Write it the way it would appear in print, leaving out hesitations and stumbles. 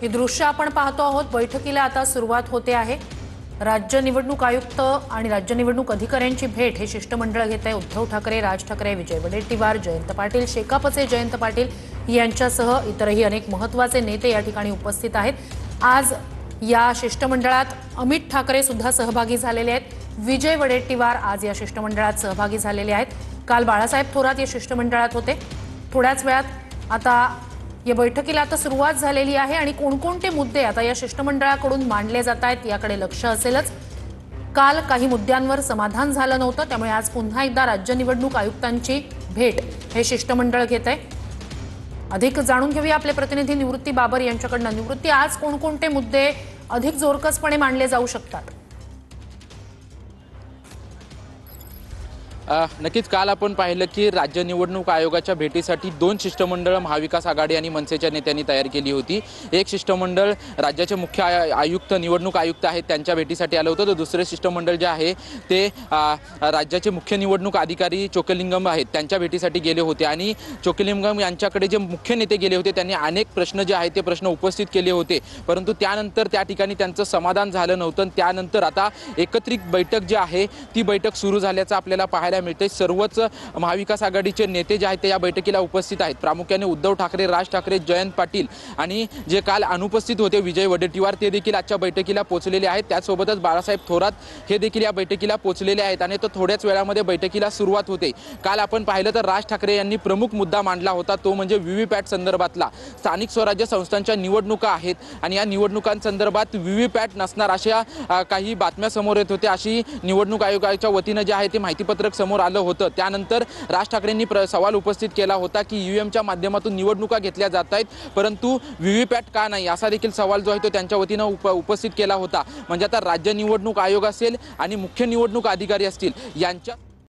ही दृश्य आपण पाहतो आहोत। बैठकीला आता सुरुवात होते आहे। राज्य निवडणूक आयुक्त आणि राज्य निवडणूक अधिकाऱ्यांची भेट हे शिष्टमंडळ घेत आहे। उद्धव ठाकरे, राज ठाकरे, विजय वडेट्टीवार, जयंत पाटील, शेकापचे जयंत पाटील यांच्यासह इतरही अनेक महत्त्वाचे नेते या ठिकाणी उपस्थित आहेत। आज या शिष्टमंडळात अमित ठाकरे सुद्धा सहभागी झालेले आहेत। विजय वडेट्टीवार आज या शिष्टमंडळात सहभागी झालेले आहेत। काल बाळासाहेब थोरात या शिष्टमंडळात होते। थोड्याच वेळात आता या बैठकीला आता सुरुवात झालेली आहे आणि कोणकोणते मुद्दे आता या शिष्टमंडळाकडून मांडले जात आहेत याकडे लक्ष असेलच। काल काही मुद्द्यांवर समाधान झालं नव्हतं, त्यामुळे आज पुन्हा एकदा राज्य निवडणूक आयुक्तांची भेट हे शिष्टमंडळ घेत आहे। अधिक जाणून घेऊया आपले प्रतिनिधी निवृत्ती बाबर यांच्याकडून। निवृत्ती, आज कोणकोणते मुद्दे अधिक जोरकसपणे मांडले जाऊ शकतात? नक्कीच काल आपण पाहिलं की राज्य निवडणूक आयोगाच्या भेटीसाठी दोन शिष्टमंडळ महाविकास आघाडी आणि मनसेच्या नेत्यांनी तयार केली होती। एक शिष्टमंडळ राज्याचे मुख्य आयुक्त निवडणूक आयुक्त आहेत त्यांच्या भेटीसाठी आलं होतं, तर दुसरे शिष्टमंडळ जे आहे ते राज्याचे मुख्य निवडणूक अधिकारी चोक्कलिंगम आहेत त्यांच्या भेटीसाठी गेले होते। आणि चोक्कलिंगम यांच्याकडे जे मुख्य नेते गेले होते त्यांनी अनेक प्रश्न जे आहेत ते प्रश्न उपस्थित केले होते, परंतु त्यानंतर त्या ठिकाणी त्यांचं समाधान झालं नव्हतं। त्यानंतर आता एकत्रित बैठक जी आहे ती बैठक सुरू झाल्याचं आपल्याला पाहायला मिळते। सर्वच महाविकास आघाडीचे नेते जे आहेत ते या बैठकीला उपस्थित आहेत। प्रामुख्याने उद्धव ठाकरे, राज ठाकरे, जयंत पाटील आणि जे काल अनुपस्थित होते विजय वडेट्टीवार ते देखील आजच्या बैठकीला पोहोचलेले आहेत। त्यासोबतच बाळासाहेब थोरात हे देखील या बैठकीला पोहोचलेले आहेत आणि तो थोड्याच वेळामध्ये बैठकीला सुरुवात होते। काल आपण पाहिलं तर राज ठाकरे यांनी प्रमुख मुद्दा मांडला होता, तो म्हणजे व्हीव्हीपॅट संदर्भातला। स्थानिक स्वराज्य संस्थांच्या निवडणुका आहेत आणि या निवडणुकांसंदर्भात व्हीव्हीपॅट नसणार अशा काही बातम्या समोर येत होत्या। अशी निवडणूक आयोगाच्या वतीनं जे आहे ते माहितीपत्रक समोर आलं होतं। त्यानंतर राज ठाकरेंनी सवाल उपस्थित केला होता की ईव्हीएमच्या माध्यमातून निवडणुका घेतल्या जात आहेत, परंतु व्हीव्हीपॅट का नाही असा देखील सवाल जो आहे तो त्यांच्या वतीनं उपस्थित केला होता। म्हणजे आता राज्य निवडणूक आयोग असेल आणि मुख्य निवडणूक अधिकारी असतील यांच्या